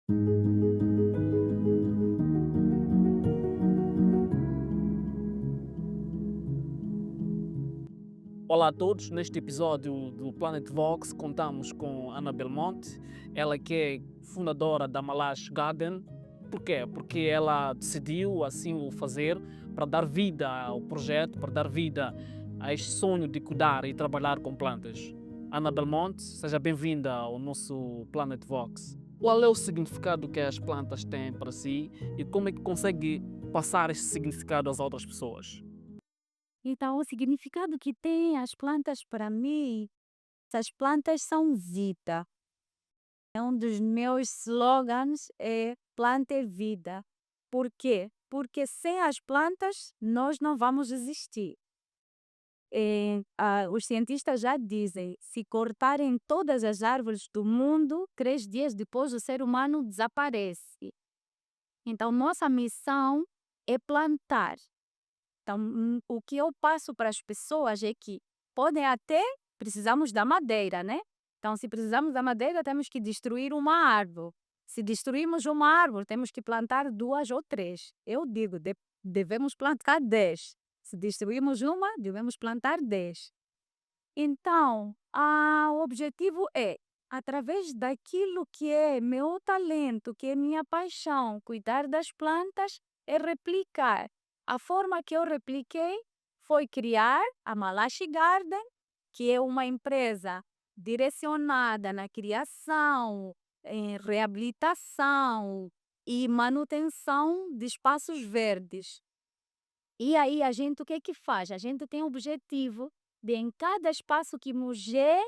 Olá a todos, neste episódio do Planet Vox contamos com Ana Belmonte, ela que é fundadora da Malash Garden. Por quê? Porque ela decidiu assim o fazer para dar vida ao projeto, para dar vida a este sonho de cuidar e trabalhar com plantas. Ana Belmonte, seja bem-vinda ao nosso Planet Vox. Qual é o significado que as plantas têm para si e como é que consegue passar esse significado às outras pessoas? Então, o significado que tem as plantas para mim, essas plantas são vida. É um dos meus slogans é planta é vida. Por quê? Porque sem as plantas nós não vamos existir. Os cientistas já dizem, se cortarem todas as árvores do mundo, 3 dias depois o ser humano desaparece. Então, nossa missão é plantar. Então, o que eu passo para as pessoas é que podem até precisamos da madeira, né? Então, se precisamos da madeira, temos que destruir uma árvore. Se destruirmos uma árvore, temos que plantar 2 ou 3. Eu digo, devemos plantar 10. Se destruirmos uma, devemos plantar 10. Então, o objetivo é, através daquilo que é meu talento, que é minha paixão, cuidar das plantas, é replicar. A forma que eu repliquei foi criar a Malash Garden, que é uma empresa direcionada na criação, em reabilitação e manutenção de espaços verdes. E aí a gente o que é que faz? A gente tem o objetivo de em cada espaço que nos é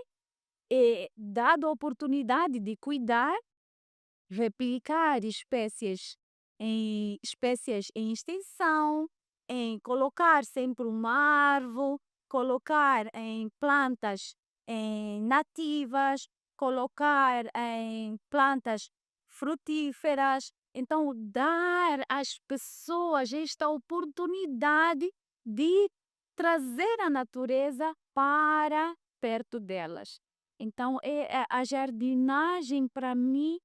dado a oportunidade de cuidar, replicar espécies em extinção, em colocar sempre uma árvore, colocar em plantas nativas, colocar em plantas frutíferas. Então, dar às pessoas esta oportunidade de trazer a natureza para perto delas. Então, a jardinagem para mim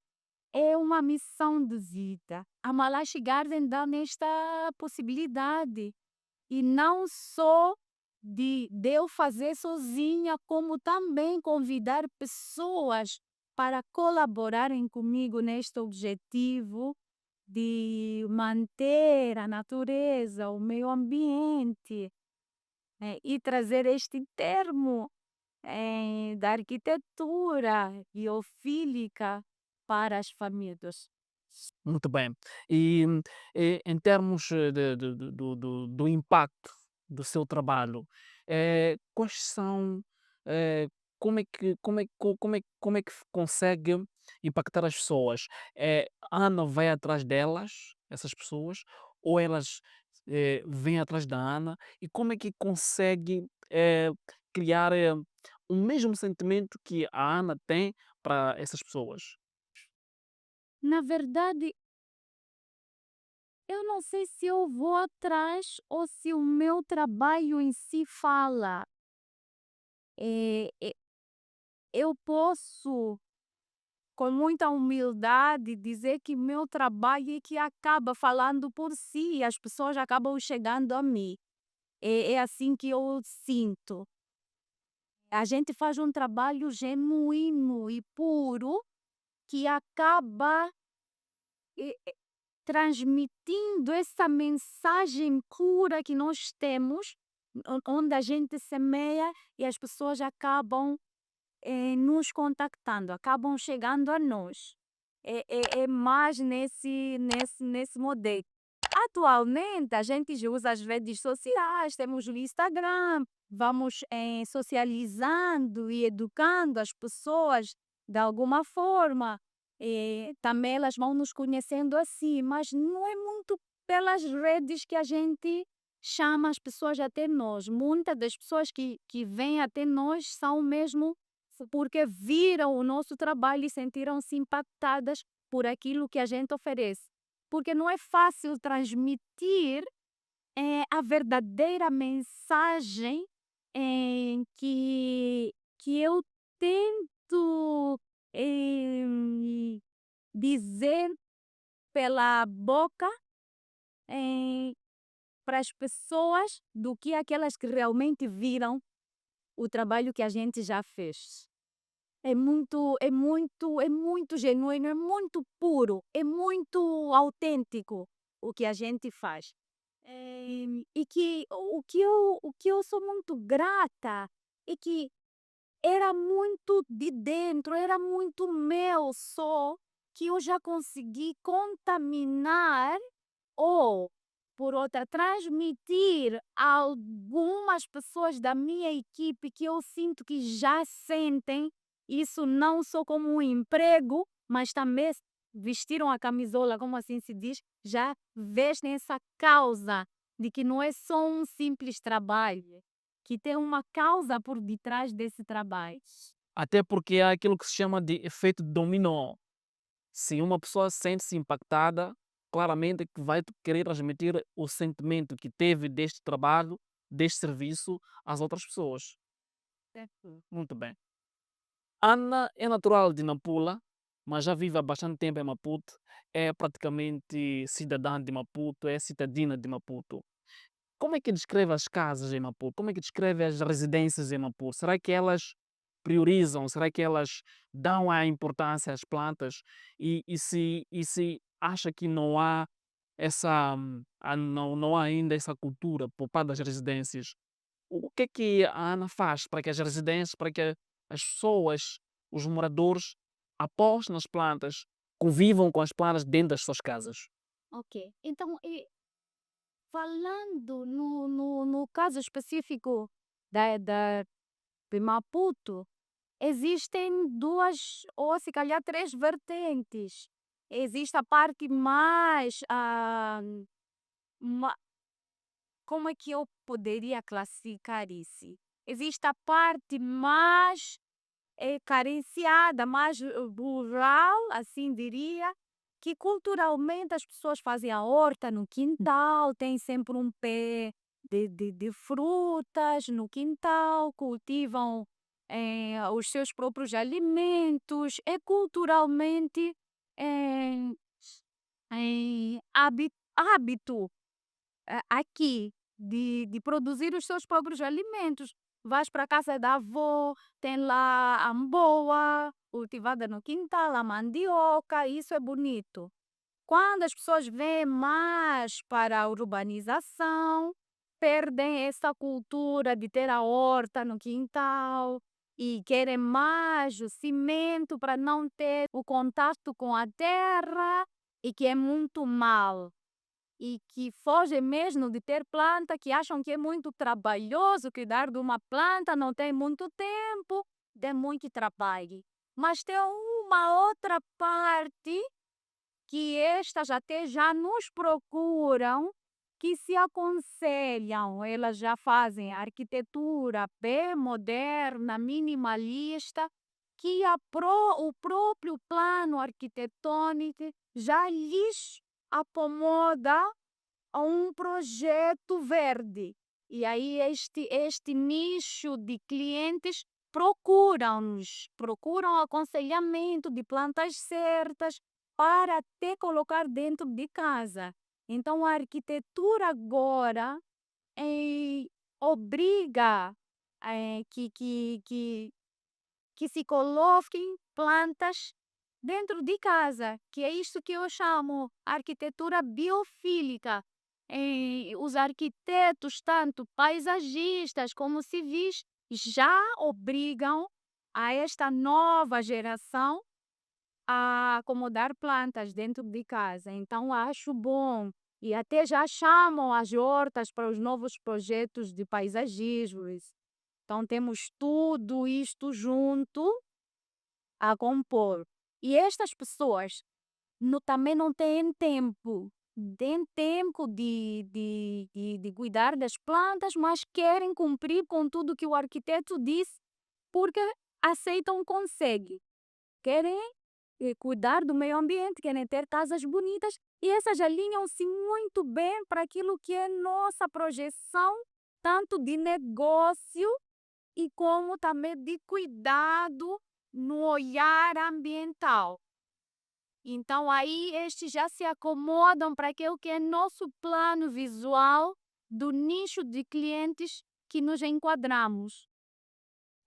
é uma missão de vida. A Malachi Garden dá-me esta possibilidade. E não só de eu fazer sozinha, como também convidar pessoas para colaborarem comigo neste objetivo de manter a natureza, o meio ambiente, e trazer este termo da arquitetura biofílica para as famílias. Muito bem. E, em termos do impacto do seu trabalho, quais são, eh, como é que consegue impactar as pessoas? A Ana vai atrás delas, essas pessoas, ou elas, vêm atrás da Ana? E como é que consegue, criar, o mesmo sentimento que a Ana tem para essas pessoas? Na verdade, eu não sei se eu vou atrás ou se o meu trabalho em si fala. Eu posso, com muita humildade, dizer que meu trabalho é que acaba falando por si e as pessoas acabam chegando a mim. É assim que eu sinto. A gente faz um trabalho genuíno e puro que acaba transmitindo essa mensagem pura que nós temos, onde a gente semeia e as pessoas acabam nos contactando, acabam chegando a nós. É mais nesse modelo. Atualmente, a gente já usa as redes sociais, temos o Instagram, vamos socializando e educando as pessoas de alguma forma. Também elas vão nos conhecendo assim, mas não é muito pelas redes que a gente chama as pessoas até nós. Muitas das pessoas que vêm até nós são mesmo porque viram o nosso trabalho e sentiram-se impactadas por aquilo que a gente oferece. Porque não é fácil transmitir a verdadeira mensagem que eu tento dizer pela boca para as pessoas do que aquelas que realmente viram o trabalho que a gente já fez. É muito genuíno, é muito puro, é muito autêntico o que a gente faz. E que o que eu sou muito grata é que era muito de dentro, era muito meu só, que eu já consegui contaminar ou, por outra, transmitir a algumas pessoas da minha equipe que eu sinto que já sentem isso não só como um emprego, mas também vestiram a camisola, como assim se diz, já vestem essa causa de que não é só um simples trabalho, que tem uma causa por detrás desse trabalho. Até porque há aquilo que se chama de efeito dominó. Se uma pessoa sente-se impactada, claramente que vai querer transmitir o sentimento que teve deste trabalho, deste serviço às outras pessoas. Certo. Muito bem. Ana é natural de Nampula, mas já vive há bastante tempo em Maputo. É praticamente cidadã de Maputo, é cidadina de Maputo. Como é que descreve as casas em Maputo? Como é que descreve as residências em Maputo? Será que elas priorizam? Será que elas dão a importância às plantas? E se acha que não há essa, não há ainda essa cultura por parte das residências, o que é que a Ana faz para que as residências, para que as pessoas, os moradores, apostem nas plantas, convivam com as plantas dentro das suas casas? Ok. Então, falando no caso específico de Maputo, existem duas ou se calhar três vertentes. Existe a parte mais, ma como é que eu poderia classificar isso? Existe a parte mais, carenciada, mais rural, assim diria, que culturalmente as pessoas fazem a horta no quintal, tem sempre um pé de frutas no quintal, cultivam os seus próprios alimentos, é culturalmente eh, hábito aqui de produzir os seus próprios alimentos. Vais para a casa da avó, tem lá a amboa cultivada no quintal, a mandioca, isso é bonito. Quando as pessoas vêm mais para a urbanização, perdem essa cultura de ter a horta no quintal e querem mais o cimento para não ter o contato com a terra e que é muito mal e que fogem mesmo de ter planta, que acham que é muito trabalhoso cuidar de uma planta, não tem muito tempo, tem muito trabalho. Mas tem uma outra parte que estas até já nos procuram, que se aconselham, elas já fazem arquitetura bem moderna, minimalista, que o próprio plano arquitetônico já lhes acomoda a um projeto verde. E aí este nicho de clientes procuram-nos, procuram aconselhamento de plantas certas para até colocar dentro de casa. Então a arquitetura agora obriga que se coloquem plantas dentro de casa, que é isto que eu chamo arquitetura biofílica. Os arquitetos, tanto paisagistas como civis, já obrigam a esta nova geração a acomodar plantas dentro de casa. Então, acho bom. E até já chamam as hortas para os novos projetos de paisagismo. Então, temos tudo isto junto a compor. E estas pessoas também não têm tempo. Têm tempo de cuidar das plantas, mas querem cumprir com tudo que o arquiteto disse, porque aceitam consegue. Querem cuidar do meio ambiente, querem ter casas bonitas e essas alinham-se muito bem para aquilo que é nossa projeção, tanto de negócio e como também de cuidado no olhar ambiental. Então aí estes já se acomodam para aquele que é nosso plano visual do nicho de clientes que nos enquadramos.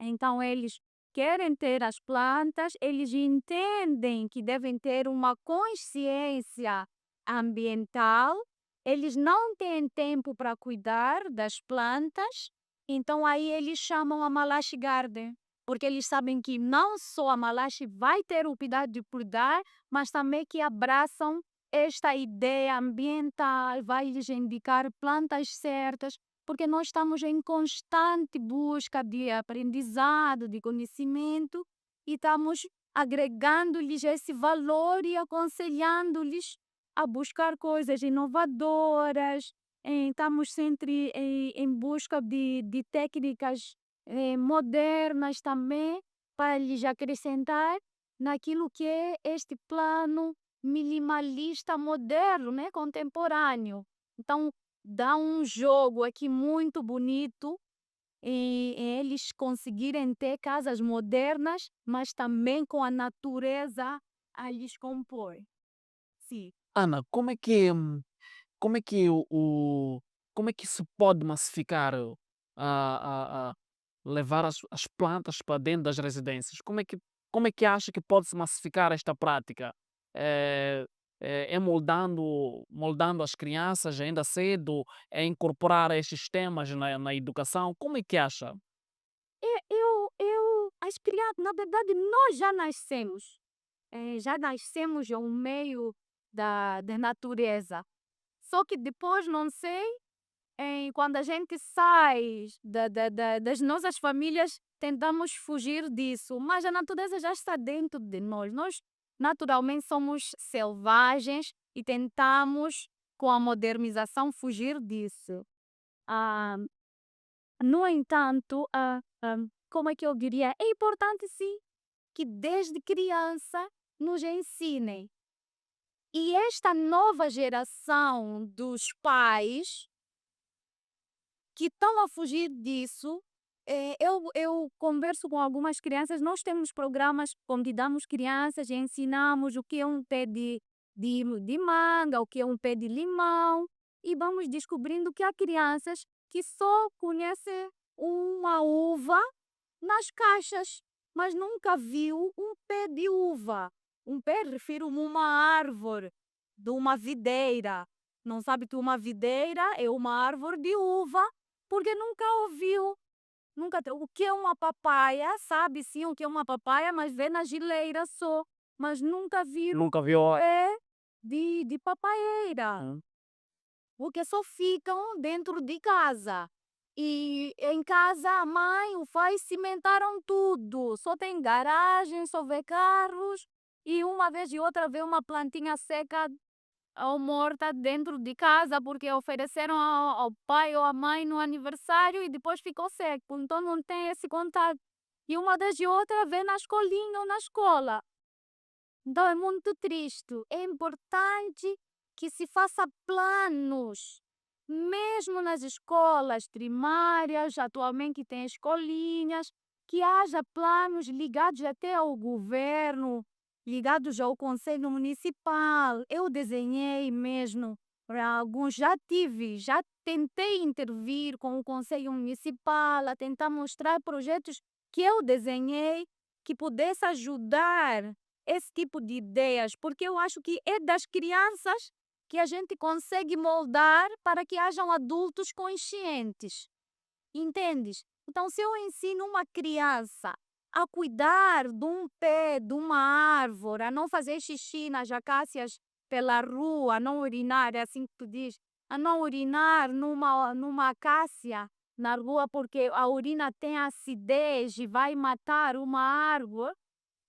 Então eles querem ter as plantas, eles entendem que devem ter uma consciência ambiental, eles não têm tempo para cuidar das plantas, então aí eles chamam a Malache Garden, porque eles sabem que não só a Malache vai ter o cuidado de cuidar, mas também que abraçam esta ideia ambiental, vai lhes indicar plantas certas, porque nós estamos em constante busca de aprendizado, de conhecimento, e estamos agregando-lhes esse valor e aconselhando-lhes a buscar coisas inovadoras. Estamos sempre em busca de técnicas modernas também para lhes acrescentar naquilo que é este plano minimalista moderno, né, contemporâneo. Então, dá um jogo aqui muito bonito em eles conseguirem ter casas modernas, mas também com a natureza a lhes compor. Sim. Ana, como é que como é que se pode massificar, levar as plantas para dentro das residências? Como é que acha que pode-se massificar esta prática? Eh moldando as crianças ainda cedo, é incorporar estes temas na educação? Como é que acha? As crianças, na verdade, nós já nascemos ao meio da natureza. Só que depois, não sei, quando a gente sai das nossas famílias, tentamos fugir disso, mas a natureza já está dentro de nós. Nós, naturalmente, somos selvagens e tentamos, com a modernização, fugir disso. Ah, no entanto, como é que eu diria? É importante, sim, que desde criança nos ensinem. E esta nova geração dos pais que estão a fugir disso, eu converso com algumas crianças, nós temos programas, convidamos crianças e ensinamos o que é um pé de manga, o que é um pé de limão, e vamos descobrindo que há crianças que só conhecem uma uva nas caixas, mas nunca viu um pé de uva. Um pé, refiro-me a uma árvore, de uma videira. Não sabe que uma videira é uma árvore de uva, porque nunca ouviu. O que é uma papaya, sabe sim o que é uma papaya, mas vê na geleira só. Mas nunca viu Nunca viu a pé de papaieira, hum, porque só ficam dentro de casa. E em casa a mãe, o pai cimentaram tudo. Só tem garagem, só vê carros. E uma vez e outra vê uma plantinha seca ou morta dentro de casa porque ofereceram ao pai ou à mãe no aniversário e depois ficou seco. Então não tem esse contato. E uma vez e outra vê na escolinha ou na escola. Então é muito triste. É importante que se faça planos, mesmo nas escolas primárias, atualmente tem escolinhas, que haja planos ligados até ao governo, ligados ao conselho municipal. Eu desenhei mesmo para alguns, já tentei intervir com o conselho municipal a tentar mostrar projetos que eu desenhei que pudesse ajudar esse tipo de ideias, porque eu acho que é das crianças que a gente consegue moldar para que hajam adultos conscientes. Entendes? Então, se eu ensino uma criança a cuidar de um pé, de uma árvore, a não fazer xixi nas acácias pela rua, a não urinar, é assim que tu diz, a não urinar numa acácia na rua porque a urina tem acidez e vai matar uma árvore,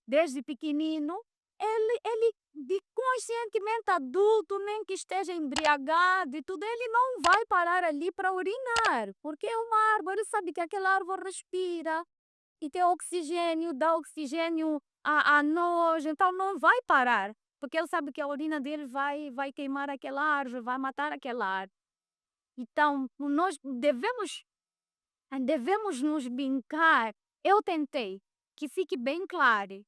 desde pequenino, ele de conscientemente adulto, nem que esteja embriagado e tudo, ele não vai parar ali para urinar, porque é uma árvore, sabe que aquela árvore respira e tem oxigênio, dá oxigênio a nós, então não vai parar, porque ele sabe que a urina dele vai queimar aquela árvore, vai matar aquela árvore. Então, nós devemos nos brincar. Eu tentei que fique bem claro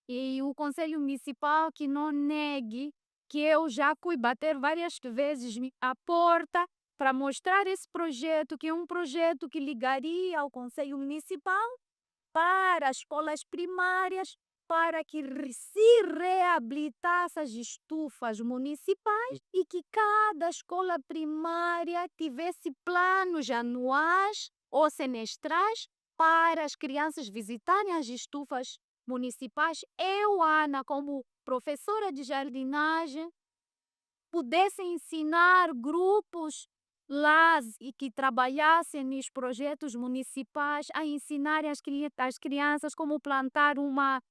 E o Conselho Municipal que não negue que eu já fui bater várias vezes a porta para mostrar esse projeto, que é um projeto que ligaria o Conselho Municipal para as escolas primárias, para que se reabilitasse as estufas municipais e que cada escola primária tivesse planos anuais ou semestrais para as crianças visitarem as estufas municipais. Eu, Ana, como professora de jardinagem, pudesse ensinar grupos lá e que trabalhassem nos projetos municipais a ensinarem as crianças como plantar uma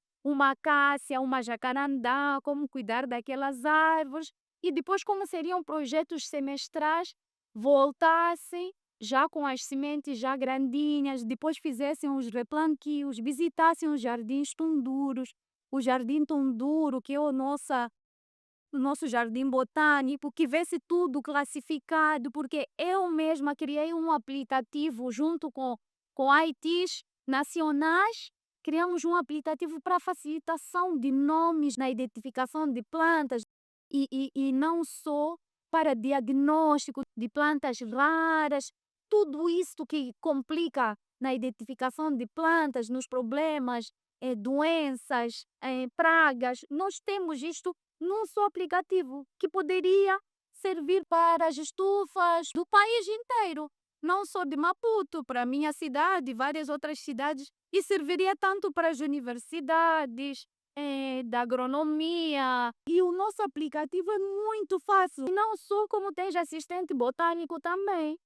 acácia, uma jacarandá, como cuidar daquelas árvores e depois como seriam projetos semestrais, voltassem já com as sementes já grandinhas, depois fizessem os replantios, visitassem os jardins tunduros, o Jardim Tunduro, que é o nosso jardim botânico, que vê-se tudo classificado, porque eu mesma criei um aplicativo junto com ITs nacionais, criamos um aplicativo para facilitação de nomes na identificação de plantas e não só para diagnóstico de plantas raras, tudo isso que complica na identificação de plantas, nos problemas, doenças, pragas, nós temos isto num só aplicativo que poderia servir para as estufas do país inteiro, não só de Maputo, para a minha cidade e várias outras cidades, e serviria tanto para as universidades, da agronomia. E o nosso aplicativo é muito fácil, e não só como tens assistente botânico também.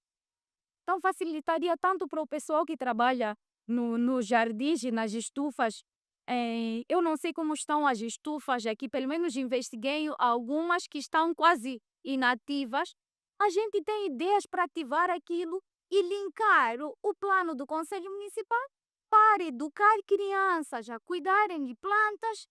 Então facilitaria tanto para o pessoal que trabalha nos jardins e nas estufas. Eu não sei como estão as estufas aqui, pelo menos investiguei algumas que estão quase inativas. A gente tem ideias para ativar aquilo e linkar o plano do Conselho Municipal para educar crianças a cuidarem de plantas,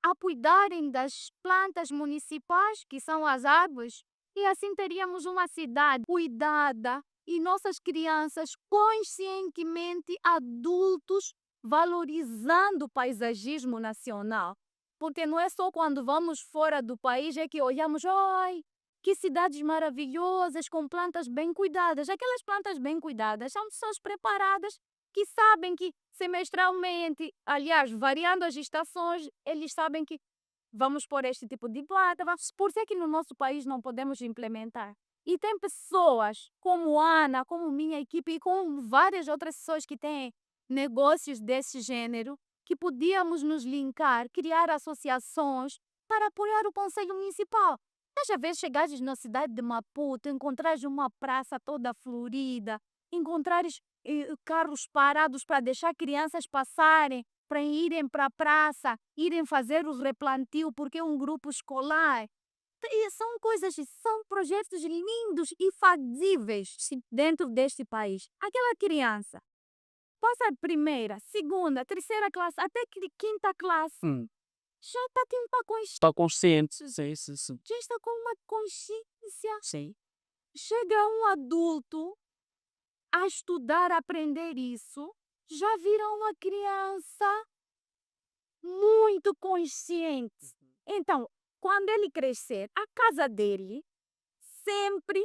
a cuidarem das plantas municipais, que são as árvores, e assim teríamos uma cidade cuidada e nossas crianças conscientemente adultos valorizando o paisagismo nacional. Porque não é só quando vamos fora do país é que olhamos, ai, que cidades maravilhosas com plantas bem cuidadas. Aquelas plantas bem cuidadas são pessoas preparadas que sabem que semestralmente, aliás, variando as estações, eles sabem que vamos pôr este tipo de planta. Por que é que no nosso país não podemos implementar? E tem pessoas como Ana, como minha equipe e com várias outras pessoas que têm negócios desse gênero, que podíamos nos linkar, criar associações para apoiar o Conselho Municipal. Às vezes chegares na cidade de Maputo, encontrares uma praça toda florida, encontrares carros parados para deixar crianças passarem, para irem para a praça, irem fazer o replantio porque é um grupo escolar. E são coisas, são projetos lindos e fazíveis dentro deste país. Aquela criança passa a primeira, segunda, terceira classe, até que quinta classe, já está tendo uma consciência, Está consciente. Sim, sim, sim. já está com uma consciência. Sim. Chega um adulto a estudar, a aprender isso, já vira uma criança muito consciente. Então, quando ele crescer, a casa dele, sempre,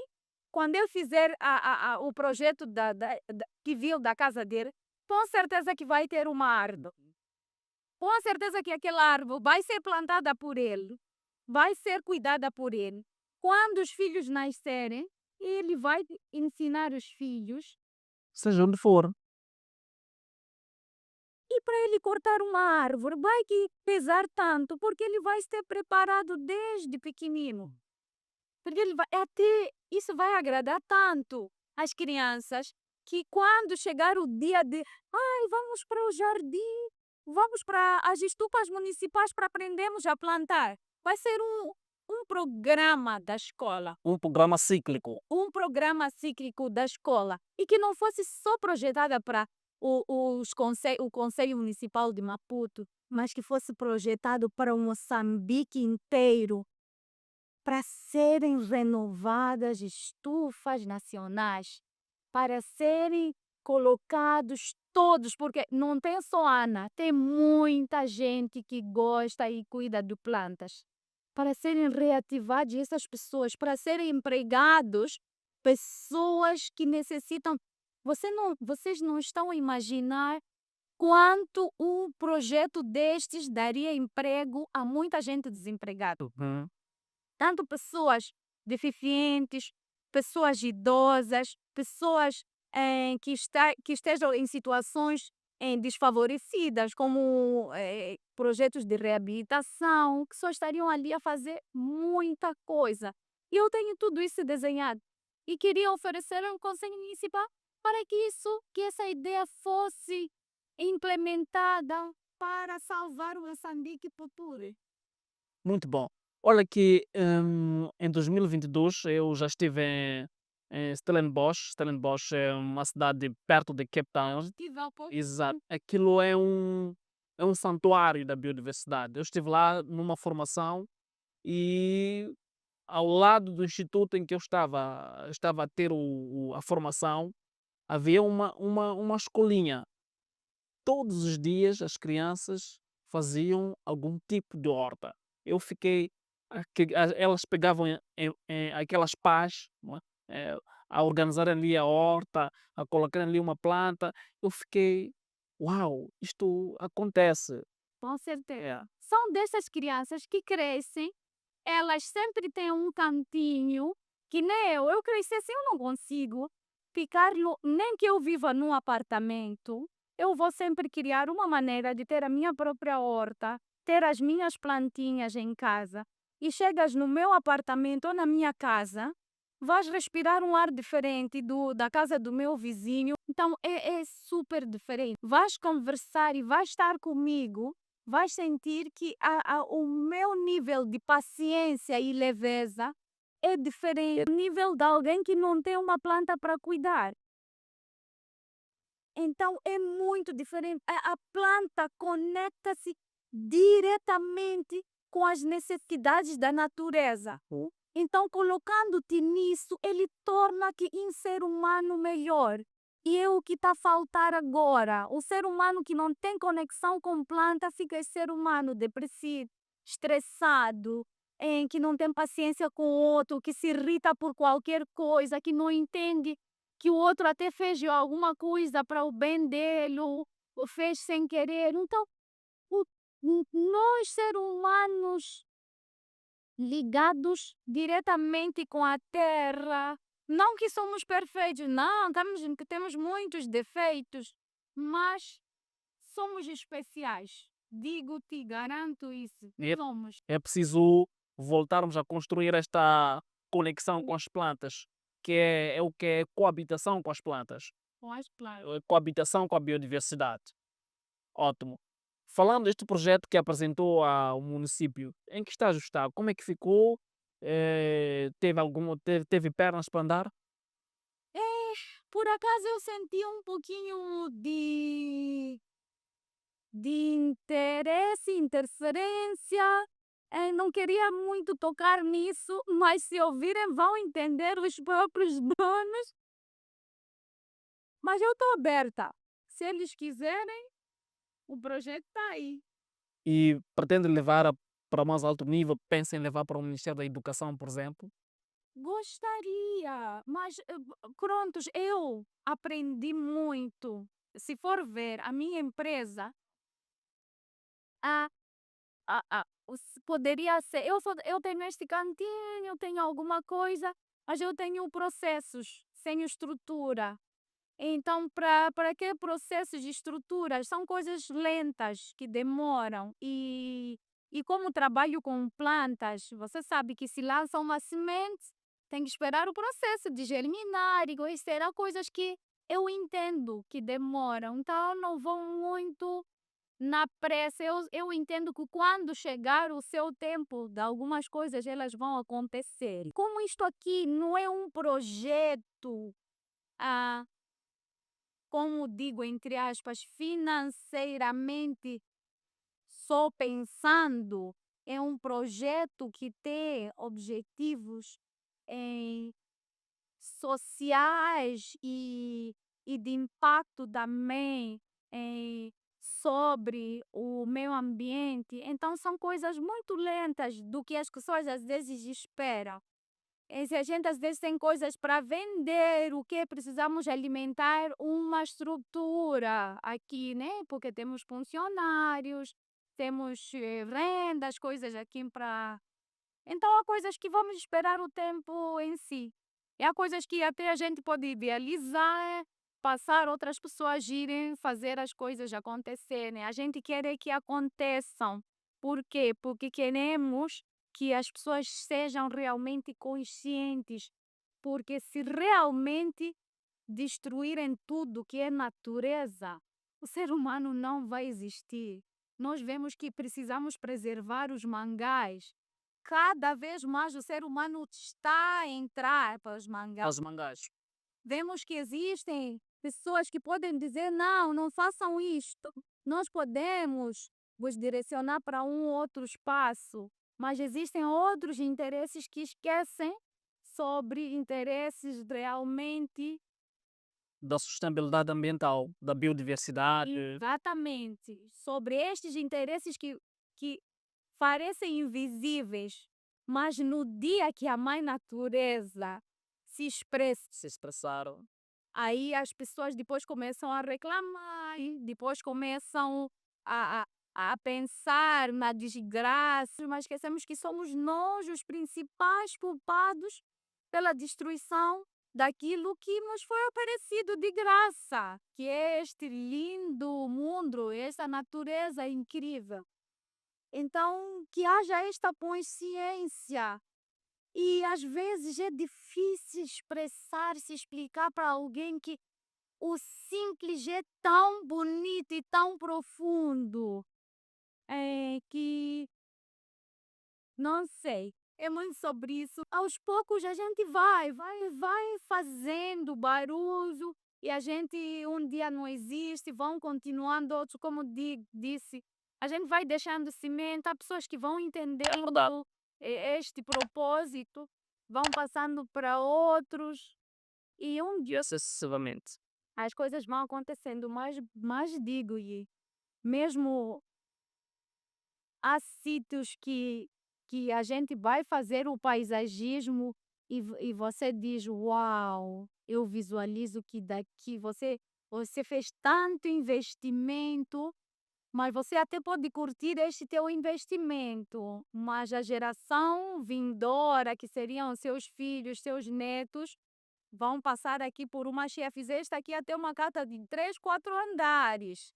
quando ele fizer o projeto que viu da casa dele, com certeza que vai ter uma árvore. Com certeza que aquela árvore vai ser plantada por ele, vai ser cuidada por ele. Quando os filhos nascerem, ele vai ensinar os filhos. Seja onde for. E para ele cortar uma árvore, vai que pesar tanto, porque ele vai ser preparado desde pequenino. Porque ele vai, até isso vai agradar tanto às crianças que quando chegar o dia de, ai, vamos para o jardim, vamos para as estufas municipais para aprendermos a plantar. Vai ser um programa da escola, Um programa cíclico. um programa cíclico da escola e que não fosse só projetada para o Conselho Municipal de Maputo, mas que fosse projetado para o Moçambique inteiro, para serem renovadas estufas nacionais, para serem colocados todos, porque não tem só Ana, tem muita gente que gosta e cuida de plantas. Para serem reativados essas pessoas, para serem empregados, pessoas que necessitam. Vocês não estão a imaginar quanto um projeto destes daria emprego a muita gente desempregada. Uhum. Tanto pessoas deficientes, pessoas idosas, pessoas que estejam em situações desfavorecidas, como projetos de reabilitação, que só estariam ali a fazer muita coisa. E eu tenho tudo isso desenhado. E queria oferecer um conselho municipal para que essa ideia fosse implementada para salvar o Moçambique futuro. Muito bom. Olha que em 2022 eu já estive em Stellenbosch. Stellenbosch é uma cidade perto de Cape Town. Tive há pouco. Exato. Aquilo é um santuário da biodiversidade. Eu estive lá numa formação e ao lado do instituto em que eu estava a ter a formação, havia uma escolinha. Todos os dias as crianças faziam algum tipo de horta. Eu fiquei elas pegavam em aquelas pás, não é, a organizarem ali a horta, a colocarem ali uma planta. Eu fiquei: "Uau, isto acontece". Com certeza. É. São dessas crianças que crescem, elas sempre têm um cantinho, que nem eu. Eu cresci assim, eu não consigo ficar, nem que eu viva num apartamento, eu vou sempre criar uma maneira de ter a minha própria horta, ter as minhas plantinhas em casa. E chegas no meu apartamento ou na minha casa, vais respirar um ar diferente da casa do meu vizinho. Então é super diferente. Vais conversar e vais estar comigo, vais sentir que o meu nível de paciência e leveza é diferente do nível de alguém que não tem uma planta para cuidar. Então é muito diferente. A planta conecta-se diretamente com as necessidades da natureza. Então, colocando-te nisso, ele torna-te um ser humano melhor. E é o que está a faltar agora. O ser humano que não tem conexão com planta fica esse ser humano depressivo, estressado, que não tem paciência com o outro, que se irrita por qualquer coisa, que não entende que o outro até fez alguma coisa para o bem dele, ou fez sem querer. Então, o- nós, seres humanos, ligados diretamente com a terra. Não que somos perfeitos, não, temos muitos defeitos, mas somos especiais. Digo-te, garanto isso. E Somos. é preciso voltarmos a construir esta conexão com as plantas, que é o que é coabitação com as plantas, Com as plantas. coabitação com a biodiversidade. Ótimo. Falando deste projeto que apresentou ao município, em que estágio está? Como é que ficou? Teve pernas para andar? Por acaso eu senti um pouquinho de interesse, interferência. Não queria muito tocar nisso, mas se ouvirem vão entender os próprios donos. Mas eu estou aberta. Se eles quiserem, o projeto está aí. E pretende levar para mais alto nível? Pensa em levar para o Ministério da Educação, por exemplo? Gostaria, mas prontos, eu aprendi muito. Se for ver a minha empresa, a, poderia ser. Eu tenho este cantinho, eu tenho alguma coisa, mas eu tenho processos sem estrutura. Então, para que processos de estruturas? São coisas lentas que demoram. E como trabalho com plantas, você sabe que se lança uma semente, tem que esperar o processo de germinar e será coisas que eu entendo que demoram. Então, eu não vou muito na pressa. Eu entendo que quando chegar o seu tempo, de algumas coisas elas vão acontecer. Como isto aqui não é um projeto. ah, como digo, entre aspas, financeiramente só pensando, é um projeto que tem objetivos sociais e de impacto também sobre o meio ambiente. Então, são coisas muito lentas do que as pessoas às vezes esperam. Se a gente às vezes tem coisas para vender, o que precisamos alimentar uma estrutura aqui, né? Porque temos funcionários, temos rendas, coisas aqui para. Então, há coisas que vamos esperar o tempo em si. E há coisas que até a gente pode idealizar, passar outras pessoas irem fazer as coisas acontecerem. A gente quer é que aconteçam. Por quê? Porque queremos que as pessoas sejam realmente conscientes. Porque se realmente destruírem tudo que é natureza, o ser humano não vai existir. Nós vemos que precisamos preservar os mangás. Cada vez mais o ser humano está a entrar para os mangás. Os mangás. Vemos que existem pessoas que podem dizer: não, não façam isto. Nós podemos vos direcionar para um outro espaço, mas existem outros interesses que esquecem sobre interesses realmente. Da sustentabilidade ambiental, da biodiversidade. Exatamente. Sobre estes interesses que parecem invisíveis, mas no dia que a mãe natureza se expressa, Se expressaram. aí as pessoas depois começam a reclamar, e depois começam a, a, a pensar na desgraça, mas esquecemos que somos nós os principais culpados pela destruição daquilo que nos foi oferecido de graça, que é este lindo mundo, essa natureza incrível. Então, que haja esta consciência. E às vezes é difícil expressar-se, explicar para alguém que o simples é tão bonito e tão profundo. Que não sei. É muito sobre isso. Aos poucos a gente vai fazendo barulho e a gente um dia não existe, vão continuando outros, como disse, a gente vai deixando cimento, há pessoas que vão entender É verdade. este propósito, vão passando para outros e um dia Sucessivamente. as coisas vão acontecendo, mas digo-lhe, mesmo há sítios que a gente vai fazer o paisagismo e você diz: Uau, eu visualizo que daqui você fez tanto investimento, mas você até pode curtir este teu investimento, mas a geração vindoura, que seriam seus filhos, seus netos, vão passar aqui por uma cheia. Fizeste aqui até uma casa de 3, 4 andares.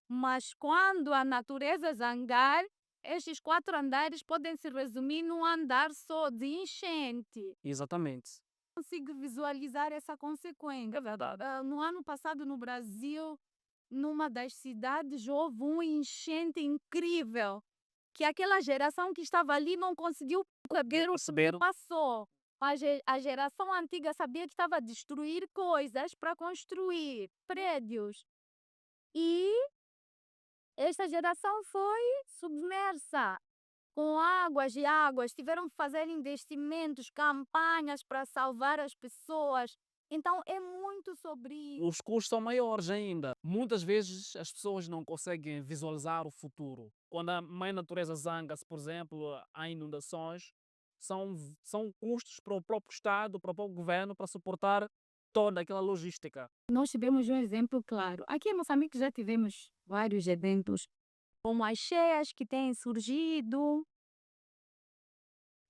Mas quando a natureza zangar, estes 4 andares podem se resumir num andar só de enchente. Exatamente. Consigo visualizar essa consequência. É verdade. No ano passado, no Brasil, numa das cidades, houve uma enchente incrível que aquela geração que estava ali não conseguiu perceber o que Perceberam? passou. Mas a geração antiga sabia que estava a destruir coisas para construir prédios. E esta geração foi submersa com águas e águas. Tiveram que fazer investimentos, campanhas para salvar as pessoas. Então é muito sobre isso. Os custos são maiores ainda. Muitas vezes as pessoas não conseguem visualizar o futuro. Quando a mãe natureza zanga-se, por exemplo, há inundações, são custos para o próprio Estado, para o próprio governo, para suportar toda aquela logística. Nós tivemos um exemplo claro. Aqui em Moçambique já tivemos vários eventos, como as cheias que têm surgido,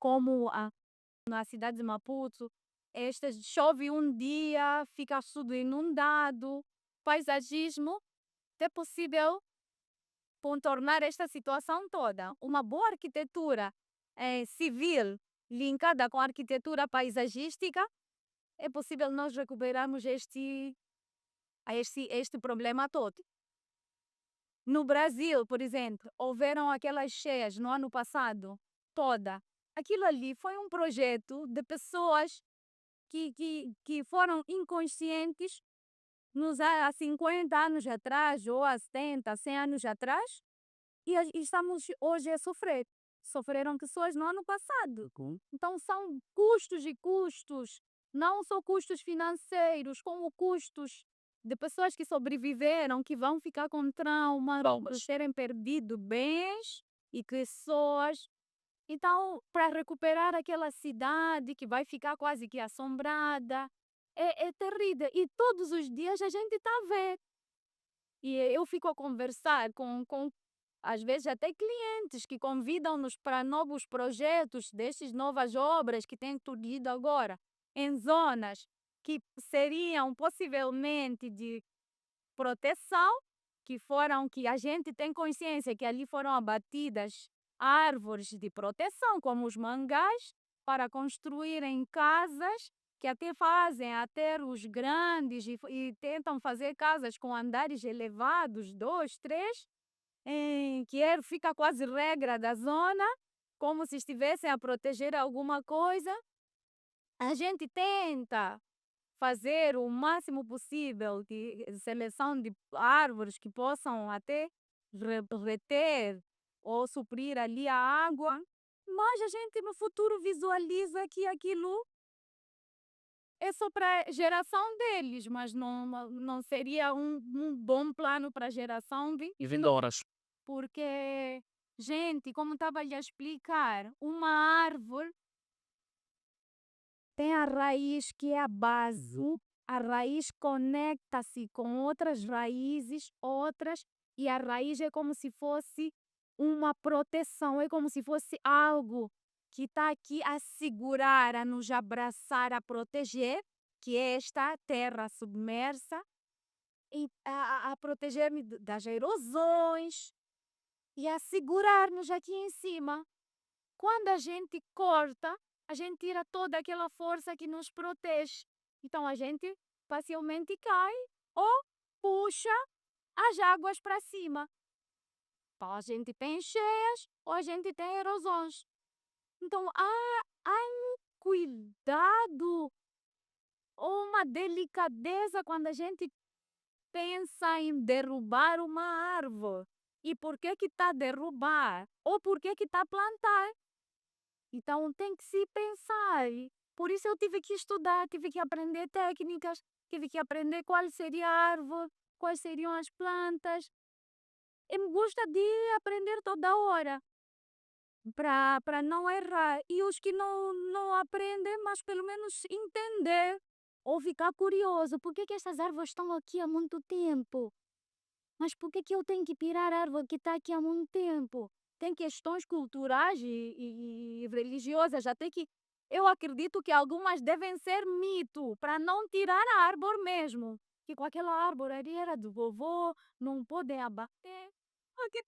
como na cidade de Maputo, estas chove um dia, fica tudo inundado. Paisagismo é possível contornar esta situação toda. Uma boa arquitetura civil linkada com a arquitetura paisagística, é possível nós recuperarmos este problema todo. No Brasil, por exemplo, houveram aquelas cheias no ano passado, toda. Aquilo ali foi um projeto de pessoas que foram inconscientes há 50 anos atrás, ou há 70, 100 anos atrás, e estamos hoje a sofrer. Sofreram pessoas no ano passado. Uhum. Então são custos e custos, não só custos financeiros, como custos de pessoas que sobreviveram, que vão ficar com trauma por Traumas. terem perdido bens e pessoas. Então, para recuperar aquela cidade que vai ficar quase que assombrada, é terrível. E todos os dias a gente está a ver. E eu fico a conversar com às vezes até clientes que convidam-nos para novos projetos destas novas obras que têm surgido agora em zonas que seriam possivelmente de proteção, que a gente tem consciência que ali foram abatidas árvores de proteção, como os mangás, para construírem casas que até fazem até os grandes e tentam fazer casas com andares elevados, dois, três, fica quase regra da zona, como se estivessem a proteger alguma coisa. A gente tenta fazer o máximo possível de seleção de árvores que possam até reter ou suprir ali a água, mas a gente no futuro visualiza que aquilo é só para geração deles, mas não seria um bom plano para a geração E vindouras. porque, gente, como estava a explicar, uma árvore tem a raiz que é a base. A raiz conecta-se com outras raízes, outras, e a raiz é como se fosse uma proteção, é como se fosse algo que está aqui a segurar, a nos abraçar, a proteger, que é esta terra submersa, e a proteger-nos das erosões e a segurar-nos aqui em cima. Quando a gente corta, a gente tira toda aquela força que nos protege. Então a gente facilmente cai ou puxa as águas para cima. Então a gente tem cheias ou a gente tem erosões. Então há um cuidado ou uma delicadeza quando a gente pensa em derrubar uma árvore. E por que está a derrubar? Ou por que está a plantar? Então tem que se pensar. E por isso eu tive que estudar, tive que aprender técnicas, tive que aprender qual seria a árvore, quais seriam as plantas. E me gusta de aprender toda hora para não errar. E os que não aprendem, mas pelo menos entender ou ficar curioso. Por que estas árvores estão aqui há muito tempo? Mas por que eu tenho que pirar a árvore que está aqui há muito tempo? Tem questões culturais e religiosas, até que eu acredito que algumas devem ser mito, para não tirar a árvore mesmo. Que com aquela árvore ali era do vovô, não podem abater. Aqui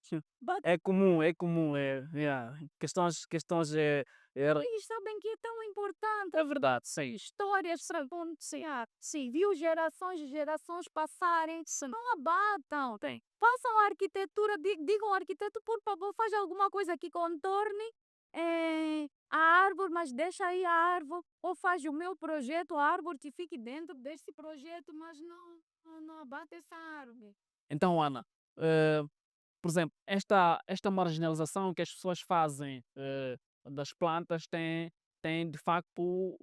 Sim. bate. É comum, yeah. Questões E sabem que é tão importante. é verdade, sim. Histórias vão se viu gerações e gerações passarem, não abatam. Tem. Façam a arquitetura, digam ao arquiteto, por favor, faz alguma coisa que contorne a árvore, mas deixa aí a árvore, ou faz o meu projeto, a árvore que fique dentro desse projeto, mas não abate essa árvore. Então, Ana, eh, por exemplo, esta marginalização que as pessoas fazem das plantas tem de facto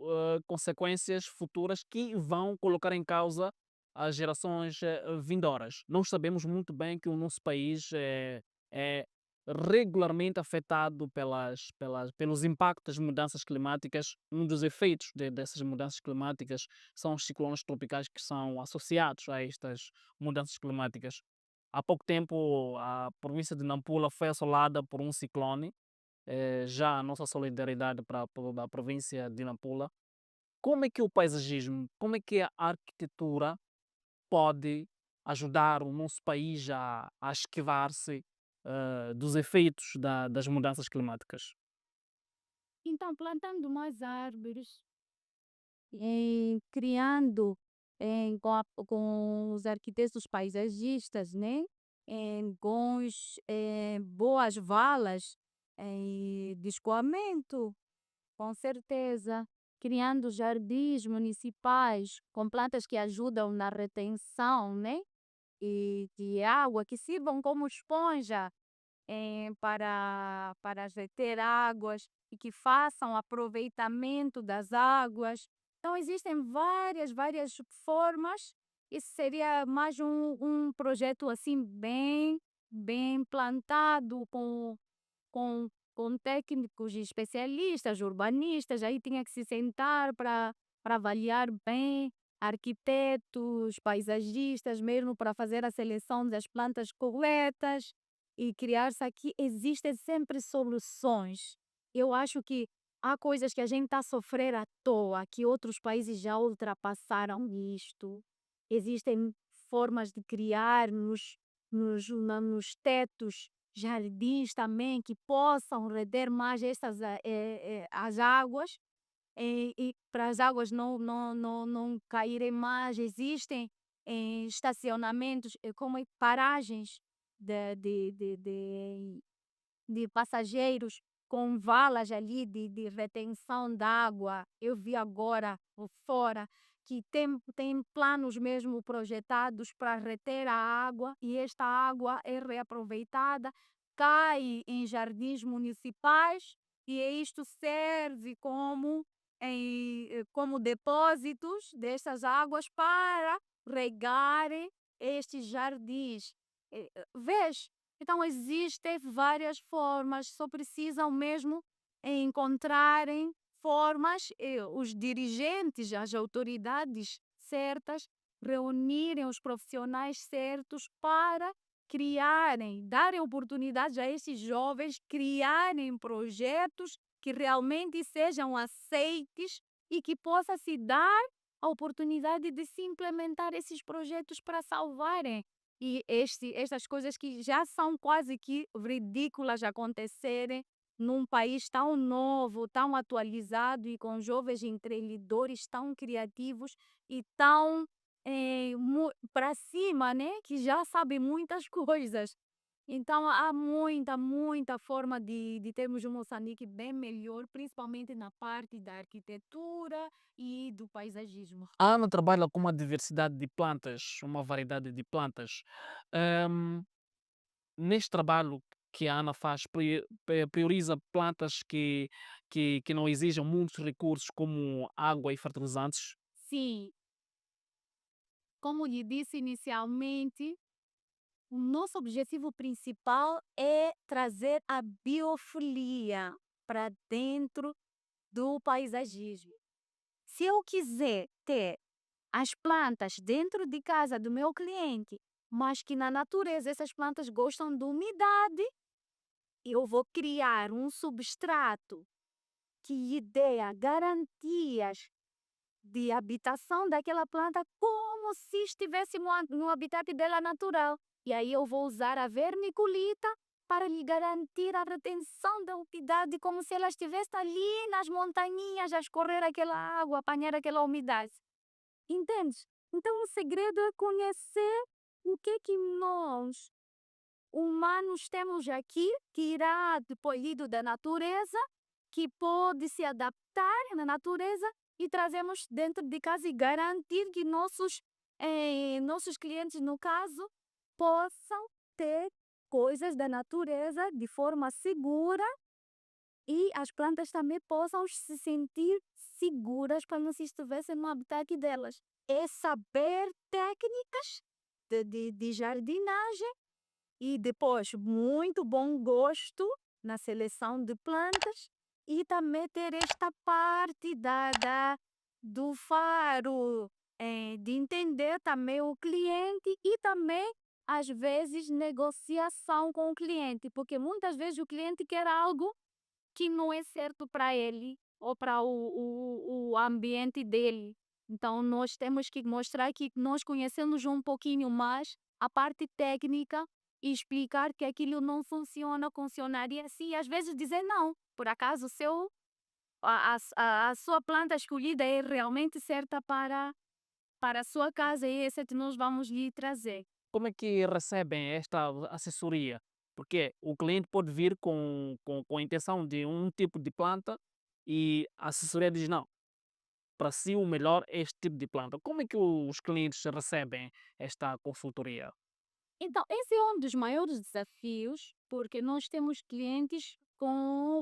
consequências futuras que vão colocar em causa as gerações vindouras. Nós sabemos muito bem que o nosso país é regularmente afetado pelos impactos das mudanças climáticas. Um dos efeitos dessas mudanças climáticas são os ciclones tropicais que são associados a estas mudanças climáticas. Há pouco tempo, a província de Nampula foi assolada por um ciclone. Já a nossa solidariedade para a província de Nampula. Como é que o paisagismo, como é que a arquitetura pode ajudar o nosso país a esquivar-se dos efeitos das mudanças climáticas? Então, plantando mais árvores, criando com os arquitetos paisagistas, né? Com boas valas de escoamento, com certeza. Criando jardins municipais com plantas que ajudam na retenção, né? E de água, que sirvam como esponja para reter águas e que façam aproveitamento das águas. Então, existem várias formas. Isso seria mais um projeto assim bem plantado com técnicos e especialistas, urbanistas. Aí tinha que se sentar para avaliar bem, arquitetos, paisagistas, mesmo para fazer a seleção das plantas corretas e criar-se aqui. Existem sempre soluções. Eu acho que há coisas que a gente está a sofrer à toa, que outros países já ultrapassaram isto. Existem formas de criar nos tetos jardins também que possam reter mais as águas e para as águas não caírem mais. Existem estacionamentos, como paragens de passageiros com valas ali de retenção de água. Eu vi agora fora que tem planos mesmo projetados para reter a água e esta água é reaproveitada, cai em jardins municipais e isto serve como depósitos destas águas para regarem estes jardins. Vês? Então, existem várias formas, só precisam mesmo encontrarem formas, os dirigentes, as autoridades certas, reunirem os profissionais certos para criarem, darem oportunidades a esses jovens, criarem projetos que realmente sejam aceites e que possa se dar a oportunidade de se implementar esses projetos para salvarem estas coisas que já são quase que ridículas acontecerem num país tão novo, tão atualizado e com jovens empreendedores tão criativos e tão para cima, né? Que já sabem muitas coisas. Então há muita forma de termos um Moçambique bem melhor, principalmente na parte da arquitetura e do paisagismo. A Ana trabalha com uma diversidade de plantas, uma variedade de plantas. Hum, Neste trabalho que a Ana faz, prioriza plantas que não exijam muitos recursos, como água e fertilizantes. Sim, como lhe disse inicialmente, o nosso objetivo principal é trazer a biofilia para dentro do paisagismo. Se eu quiser ter as plantas dentro de casa do meu cliente, mas que na natureza essas plantas gostam de umidade, eu vou criar um substrato que lhe dê a garantias de habitação daquela planta como se estivesse no habitat dela natural. E aí eu vou usar a vermiculita para lhe garantir a retenção da umidade, como se ela estivesse ali nas montanhas a escorrer aquela água, apanhar aquela umidade. Entendes? Então o segredo é conhecer o que nós, humanos, temos aqui, que irá depois da natureza, que pode se adaptar na natureza e trazemos dentro de casa e garantir que nossos clientes, no caso, possam ter coisas da natureza de forma segura e as plantas também possam se sentir seguras quando se estivessem no habitat delas. É saber técnicas de jardinagem e depois muito bom gosto na seleção de plantas e também ter esta parte do faro, de entender também o cliente e também, às vezes, negociação com o cliente, porque muitas vezes o cliente quer algo que não é certo para ele ou para o ambiente dele. Então, nós temos que mostrar que nós conhecemos um pouquinho mais a parte técnica e explicar que aquilo não funciona, funcionaria assim, e às vezes dizer não. Por acaso, a sua planta escolhida é realmente certa para a sua casa e essa que nós vamos lhe trazer. Como é que recebem esta assessoria? Porque o cliente pode vir com a intenção de um tipo de planta e a assessoria diz: não, para si o melhor é este tipo de planta. Como é que os clientes recebem esta consultoria? Então, esse é um dos maiores desafios, porque nós temos clientes com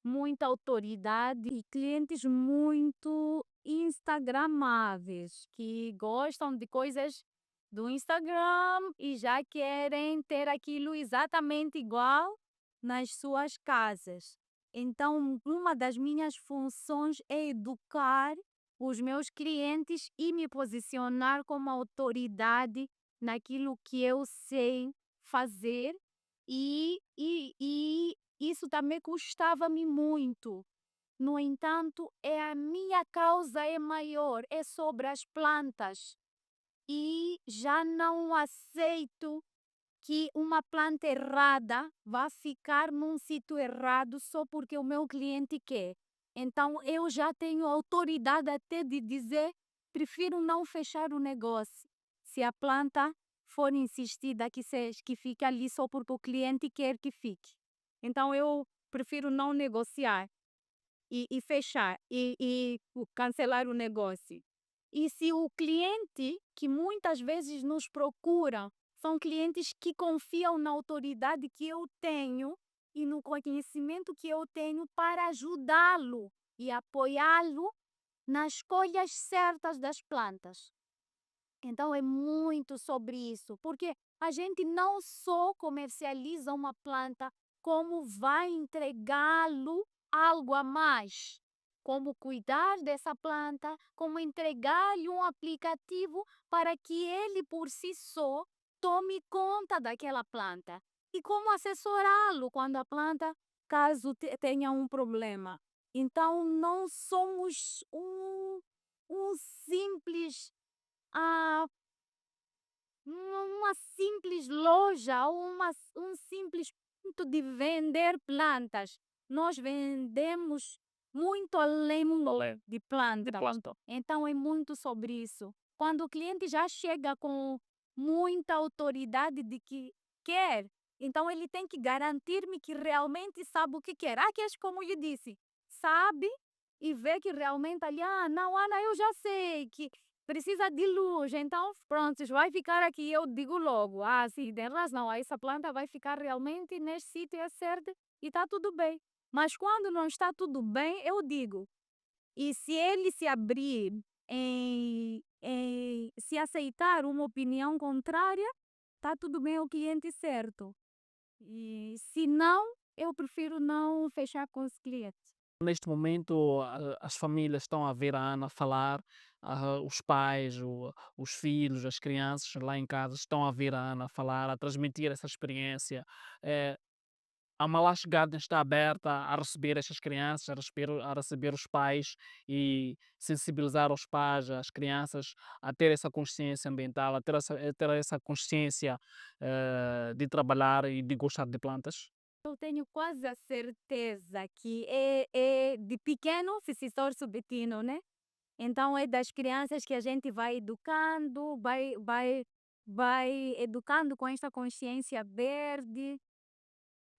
muita autoridade e clientes muito instagramáveis, que gostam de coisas do Instagram e já querem ter aquilo exatamente igual nas suas casas. Então, uma das minhas funções é educar os meus clientes e me posicionar como autoridade naquilo que eu sei fazer, e isso também custava-me muito. No entanto, a minha causa é maior, é sobre as plantas. E já não aceito que uma planta errada vá ficar num sítio errado só porque o meu cliente quer. Então eu já tenho autoridade até de dizer, prefiro não fechar o negócio. Se a planta for insistida que fique ali só porque o cliente quer que fique. Então eu prefiro não negociar e fechar e cancelar o negócio. E se o cliente, que muitas vezes nos procura, são clientes que confiam na autoridade que eu tenho e no conhecimento que eu tenho para ajudá-lo e apoiá-lo nas escolhas certas das plantas. Então é muito sobre isso, porque a gente não só comercializa uma planta, como vai entregá-lo algo a mais. Como cuidar dessa planta, como entregar-lhe um aplicativo para que ele por si só tome conta daquela planta. E como assessorá-lo quando a planta, caso tenha um problema. Então não somos um simples ah, uma simples loja ou um simples ponto de vender plantas. Nós vendemos muito além de De plantas. planta. Então é muito sobre isso. Quando o cliente já chega com muita autoridade de que quer, então ele tem que garantir-me que realmente sabe o que quer. Há aqueles, como eu disse, sabe e vê que realmente ali, não, Ana, eu já sei que precisa de luz, então pronto, vai ficar aqui. Eu digo logo, sim, tem razão, essa planta vai ficar realmente nesse sítio é certo e está tudo bem. Mas quando não está tudo bem, eu digo. E se ele se abrir se aceitar uma opinião contrária, está tudo bem, é o cliente certo. E se não, eu prefiro não fechar com os clientes. Neste momento, as famílias estão a ver a Ana falar, os pais, os filhos, as crianças lá em casa estão a ver a Ana falar, a transmitir essa experiência. Eh, a Malache Garden está aberta a receber estas crianças, a receber os pais e sensibilizar os pais, as crianças, a ter essa consciência ambiental, a ter essa consciência, de trabalhar e de gostar de plantas. Eu tenho quase a certeza que é de pequeno se torce o betino, né? Então é das crianças que a gente vai educando, vai educando com esta consciência verde.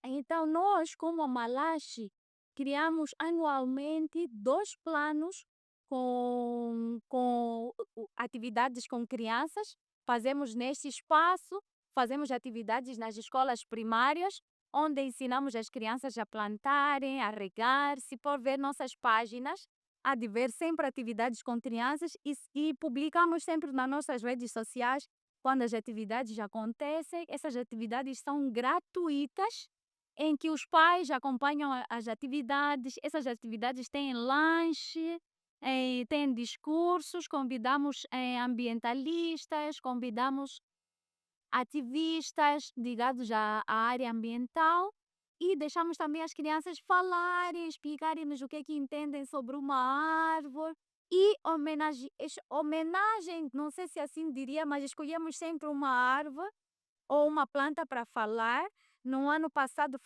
Então nós, como a Malache, criamos anualmente 2 planos com atividades com crianças. Fazemos neste espaço, fazemos atividades nas escolas primárias, onde ensinamos as crianças a plantarem, a regar. Se for ver nossas páginas, há de ver sempre atividades com crianças e publicamos sempre nas nossas redes sociais quando as atividades acontecem. Essas atividades são gratuitas, em que os pais acompanham as atividades. Essas atividades têm lanche, têm discursos, convidamos ambientalistas, convidamos ativistas ligados à área ambiental e deixamos também as crianças falarem, explicarem-nos o que é que entendem sobre uma árvore. E homenagem, não sei se assim diria, mas escolhemos sempre uma árvore ou uma planta para falar. No ano passado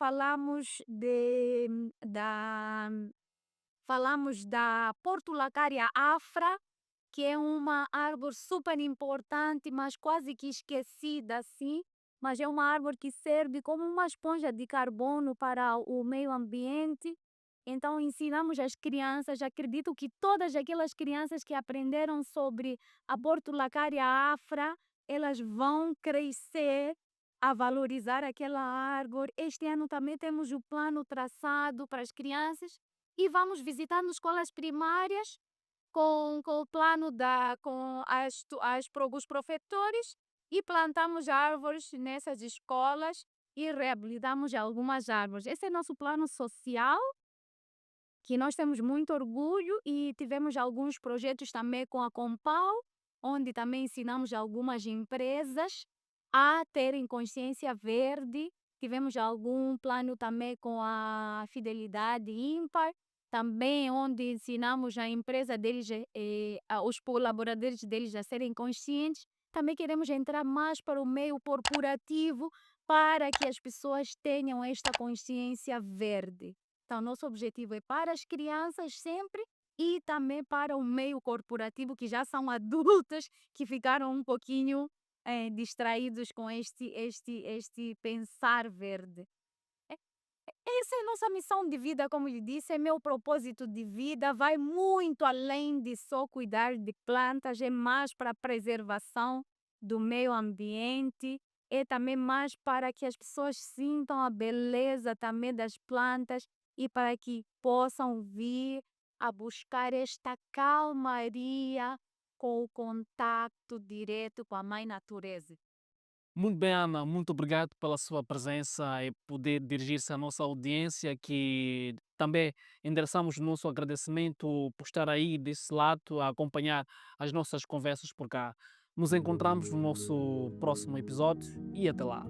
falamos da Portulacaria afra, que é uma árvore super importante, mas quase que esquecida assim. Mas é uma árvore que serve como uma esponja de carbono para o meio ambiente. Então ensinamos as crianças, acredito que todas aquelas crianças que aprenderam sobre a Portulacaria afra, elas vão crescer a valorizar aquela árvore. Este ano também temos o plano traçado para as crianças e vamos visitar nas escolas primárias com o plano com os professores e plantamos árvores nessas escolas e reabilitamos algumas árvores. Esse é nosso plano social, que nós temos muito orgulho e tivemos alguns projetos também com a Compal, onde também ensinamos algumas empresas a terem consciência verde. Tivemos algum plano também com a Fidelidade Ímpar, também onde ensinamos a empresa deles, os colaboradores deles a serem conscientes. Também queremos entrar mais para o meio corporativo para que as pessoas tenham esta consciência verde. Então, nosso objetivo é para as crianças sempre e também para o meio corporativo, que já são adultos, que ficaram um pouquinho distraídos com este pensar verde. É- Essa é a nossa missão de vida, como lhe disse, é meu propósito de vida, vai muito além de só cuidar de plantas, é mais para a preservação do meio ambiente, é também mais para que as pessoas sintam a beleza também das plantas e para que possam vir a buscar esta calmaria com o contato direto com a mãe natureza. Muito bem, Ana, muito obrigado pela sua presença e poder dirigir-se à nossa audiência, que também endereçamos o nosso agradecimento por estar aí desse lado a acompanhar as nossas conversas por cá. Nos encontramos no nosso próximo episódio e até lá.